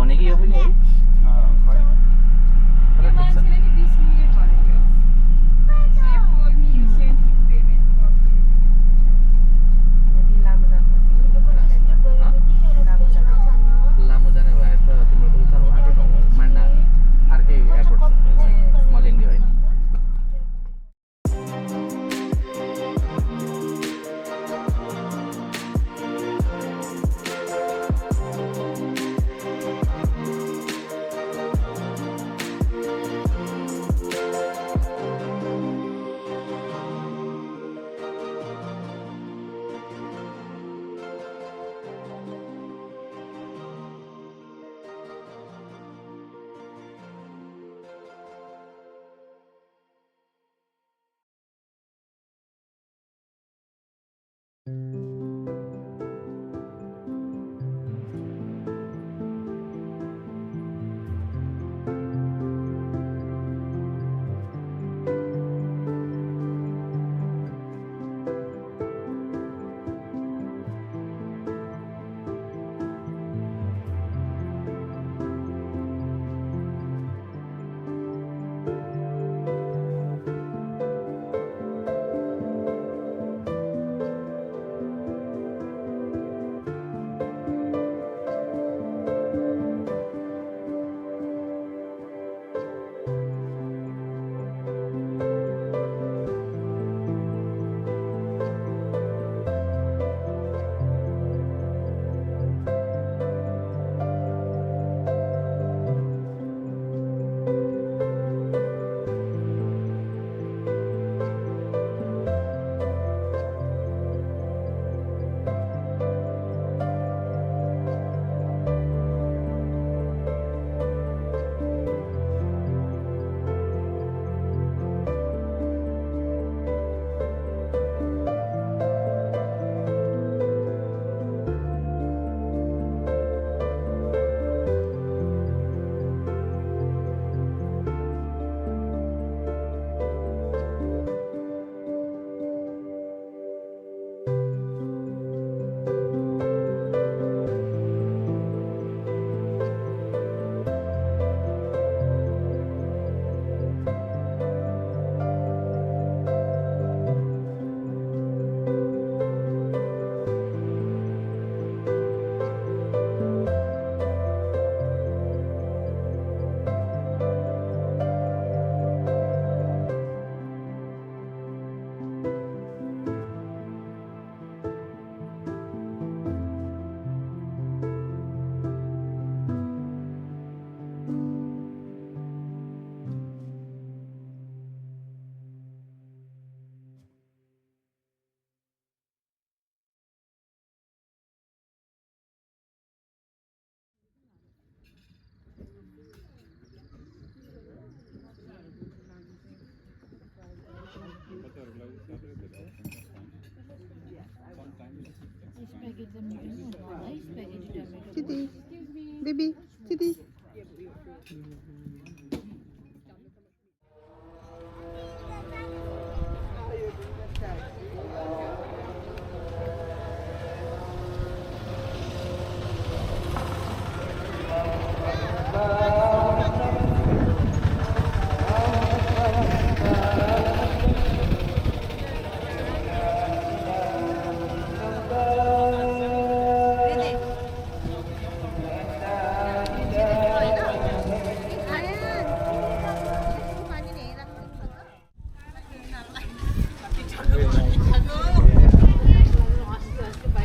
भने कि यो पनि है लामो जाने भए त तिम्रो उता उहाँकै ठाउँमा मान्डा अर्कै एयरपोर्ट मलिङ्गे होइन Titi, baby, Titi.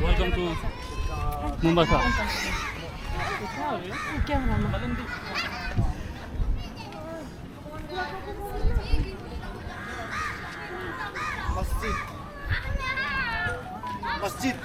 Welcome to Mombasa. Masjid. Masjid.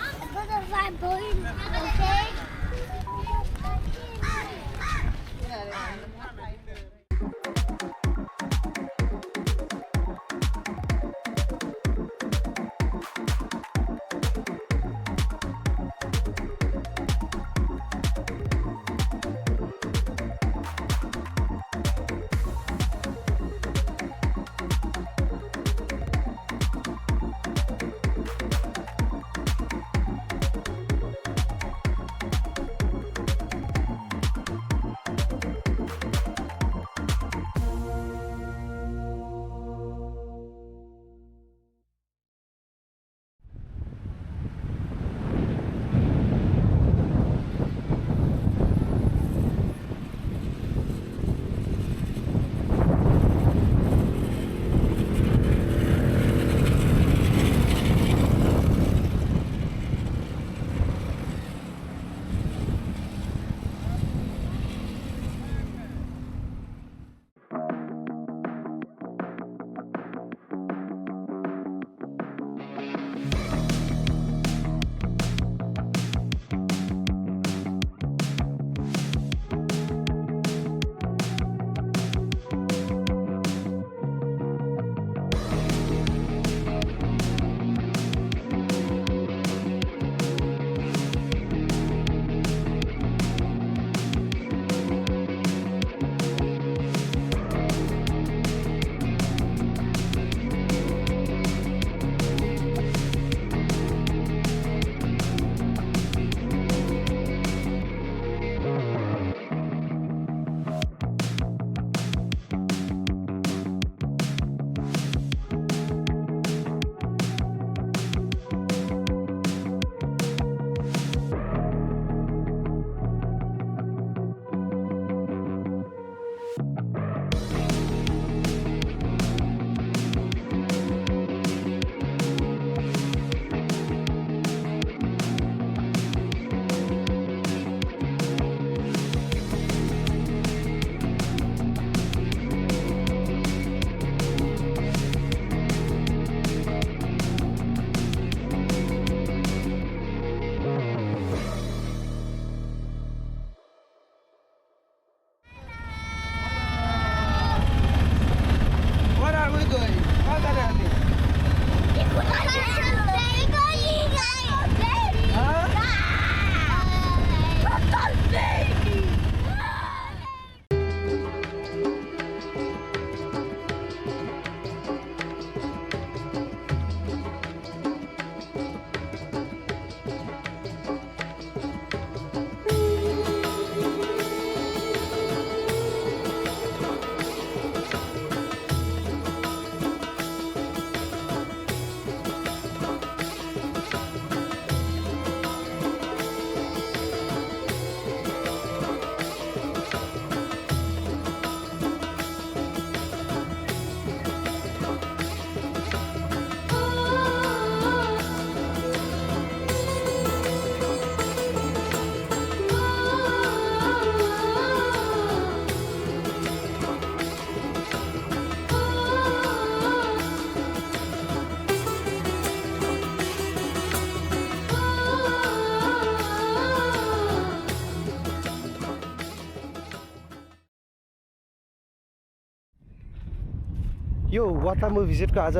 यो वातामु भिजिटको आज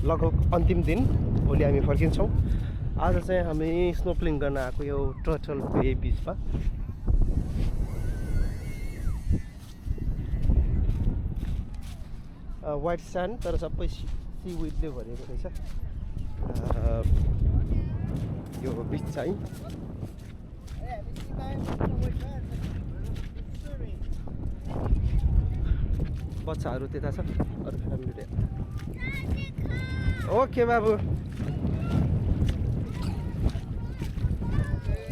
लगभग अन्तिम दिन भोलि हामी फर्किन्छौँ आज चाहिँ हामी स्नोक्लिङ गर्न आएको यो टर्टल बे बिचमा वाइट स्यान्ड तर सबै सीविडले भरिएको रहेछ यो बिच चाहिँ बच्चाहरू त्यता छ अरू फ्यामिली ओके बाबु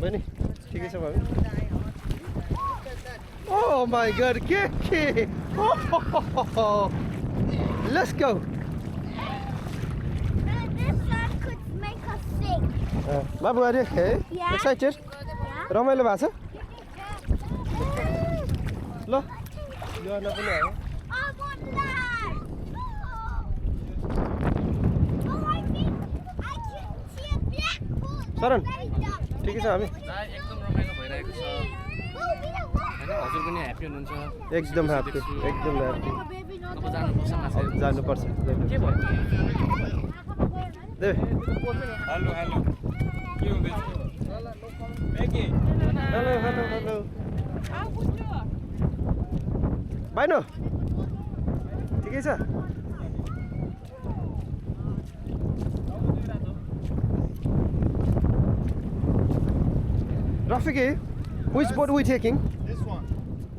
बहिनी ठिकै छ बाबु ओ माई गॉड के लेट्स गो बाबु अरे एक्साइटेड रमाइलो भएको छ ल यो पनि आयो शरण ठिकै छ हामी एकदम रमाइलो भइरहेको छ हैन हजुर पनि ह्याप्पी हुनुहुन्छ एकदम ह्याप्पी अब जानुपर्छ माछा जानुपर्छ के भयो दे हेलो के हुँदैछ मेकी हेलो भाइनो ठिकै छ Rafiki, which boat are we taking? This one.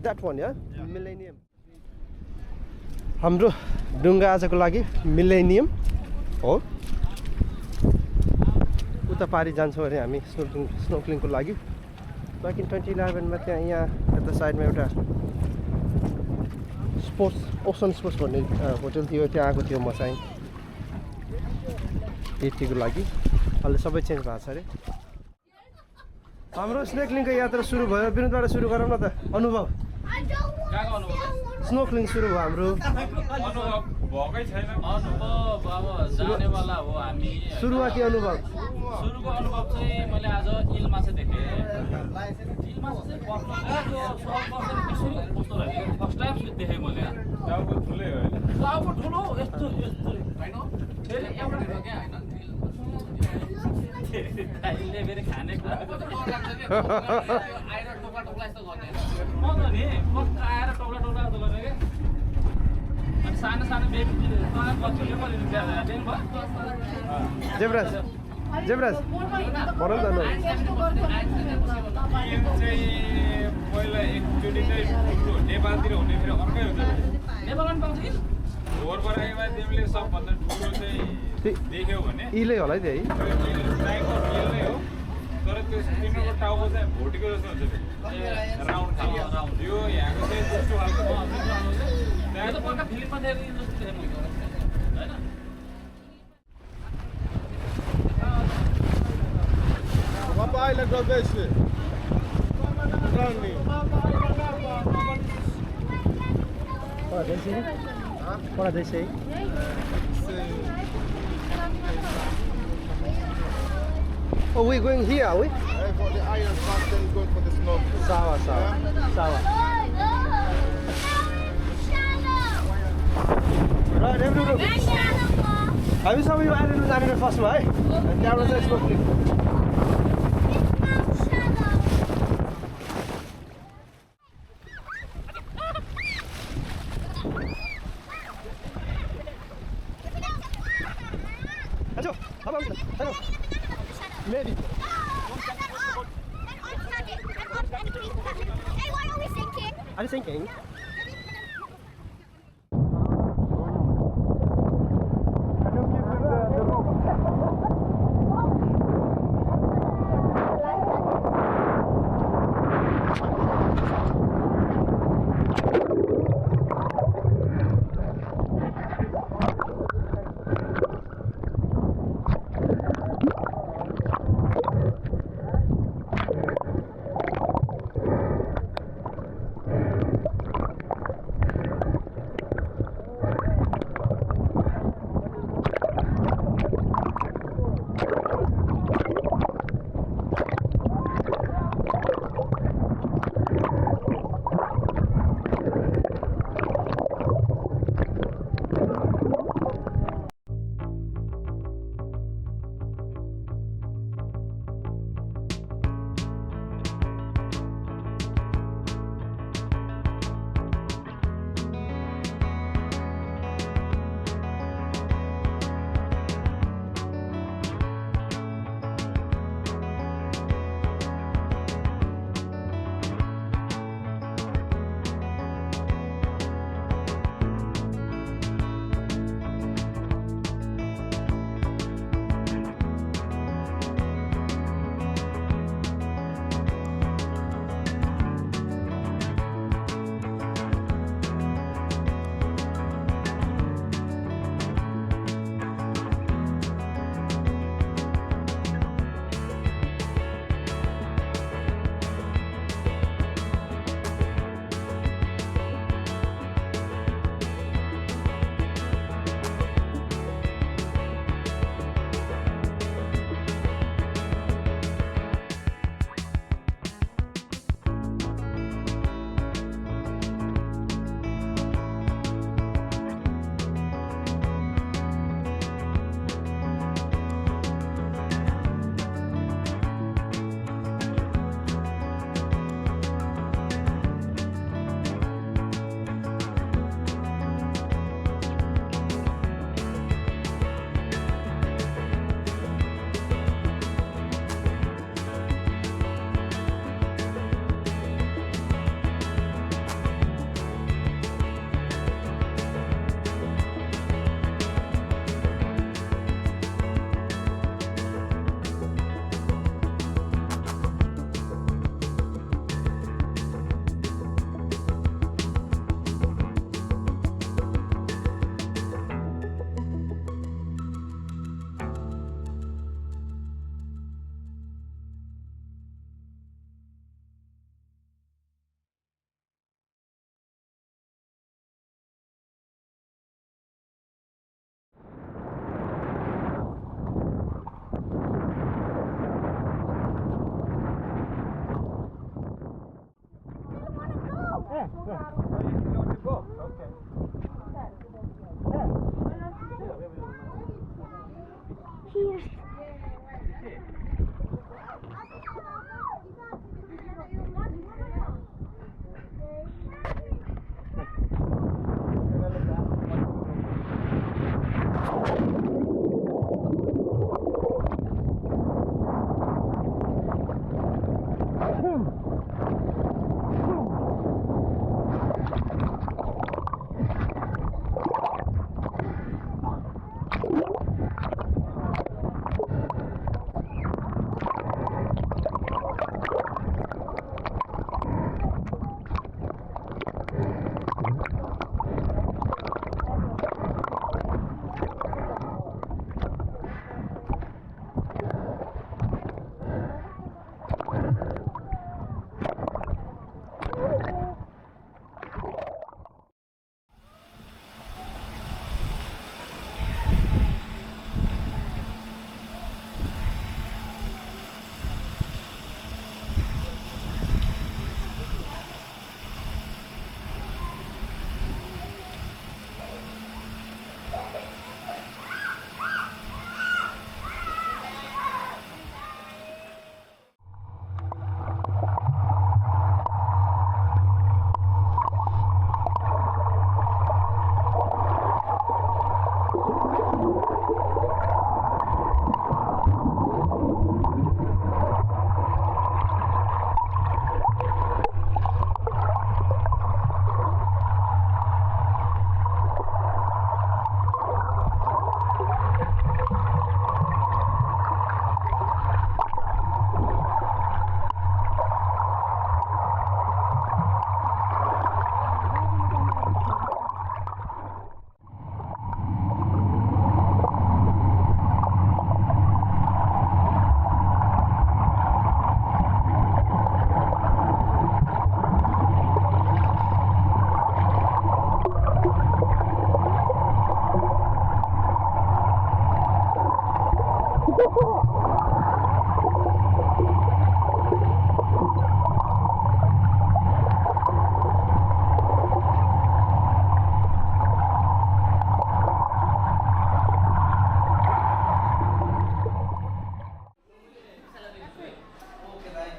That one, yeah? Millennium. हाम्रो डुङ्गा आजको लागि मिलेनियम हो उता पारी जान्छौँ अरे हामी स्नोक्लिङको लागि बाँकी 2011 मा त्यहाँ यहाँ यता साइडमा एउटा ओसन स्पोर्ट्स भन्ने होटल थियो त्यहाँ आएको थियो म चाहिँ यतिको लागि अहिले सबै चेन्ज भएको छ अरे हाम्रो स्नोक्लिङको यात्रा सुरु भयो विनोदबाट सुरु गरौँ न त अनुभव स्नोक्लिङ सुरु भयो हाम्रो भएकै छैन अनुभव अब जानेवाला हो हामी सुरुवाती अनुभव सुरुको अनुभव चाहिँ मैले आज इल माछा देखेँ इल माछा चाहिँ कस्तो रहेछ फर्स्ट टाइम देखेँ मैले टाउको ठुलै हो होइन टाउको ठुलो यस्तो होइन फेरि एउटा क्या होइन अहिले फेरि खाने कुरा आएर टोक्ला टोक्ला यस्तो गर्ने म त नि कस्तो आएर टोक्ला टोक्ला जस्तो गर्ने क्या अनि सानो सानो बेबी बच्चुले मैले जेब्राज भन न चाहिँ पहिला एकचोटि चाहिँ ठुलो नेपालतिर हुने फेरि अर्कै हुन्छ नेपालमा पाउँछ कि घरबाट आएमा तिमीले सबभन्दा ठुलो चाहिँ देख्यौ भने इलै होला है त्यही टाइपको मिल नै हो तर त्यो तिम्रो टाउको चाहिँ भोटेको जस्तो हुन्छ राउन्ड खालको यो यहाँको चाहिँ त्यस्तो खालको त्यो त पक्का फिल्ममा देखेको जस्तो देखेँ मैले होइन Papai, ele agradece. Grande. पढा दैछ है Oh, we're going here, are we? I got the iron back, then go for the snow. Sawa. Right, everyone. हामी सबै यो आइल्यान्डमा जाने फर्स्टमा है त्यहाँबाट चाहिँ स्नोक्लिङ Hello. Maybe. Hey, what are we thinking? I'm thinking.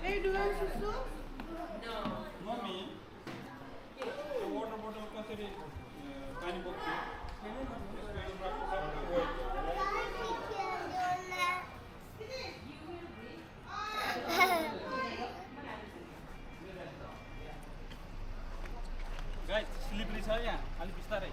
Hey, do you want susu? Mommy, the water bottle कसरी पानी बोक्छु guys slippery छ यहाँ अलि बिस्तारै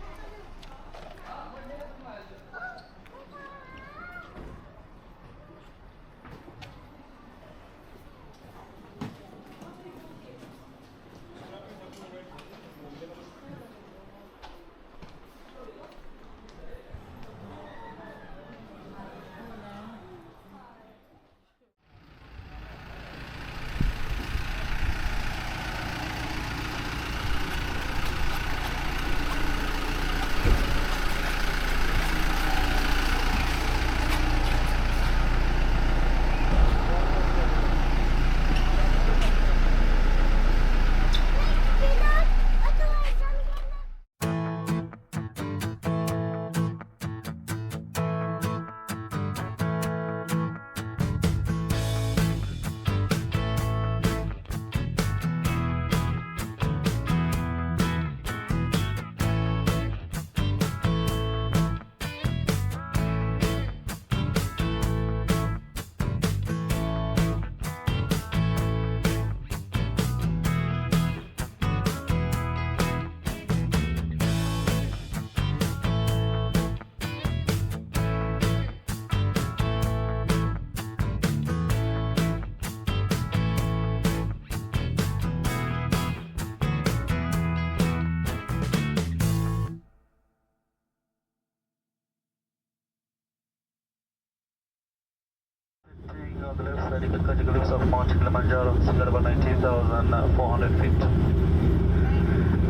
On the left side, you can catch a glimpse of Mount Kilimanjaro, still at about 19,400 feet.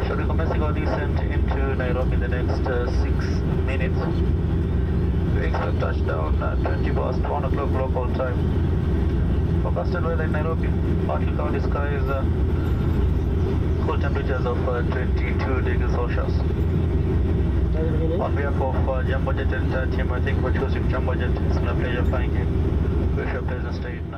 Shall be commencing our descent into Nairobi in the next 6 minutes. We expect touchdown at 20 past 1 o'clock local time. Forecasted weather in Nairobi, partly cloudy skies, cool temperatures of 22 degrees Celsius. On behalf of Jumbo Jet and team, I think we're choosing Jumbo Jet. It's been a pleasure flying you. Wish you a pleasant stay.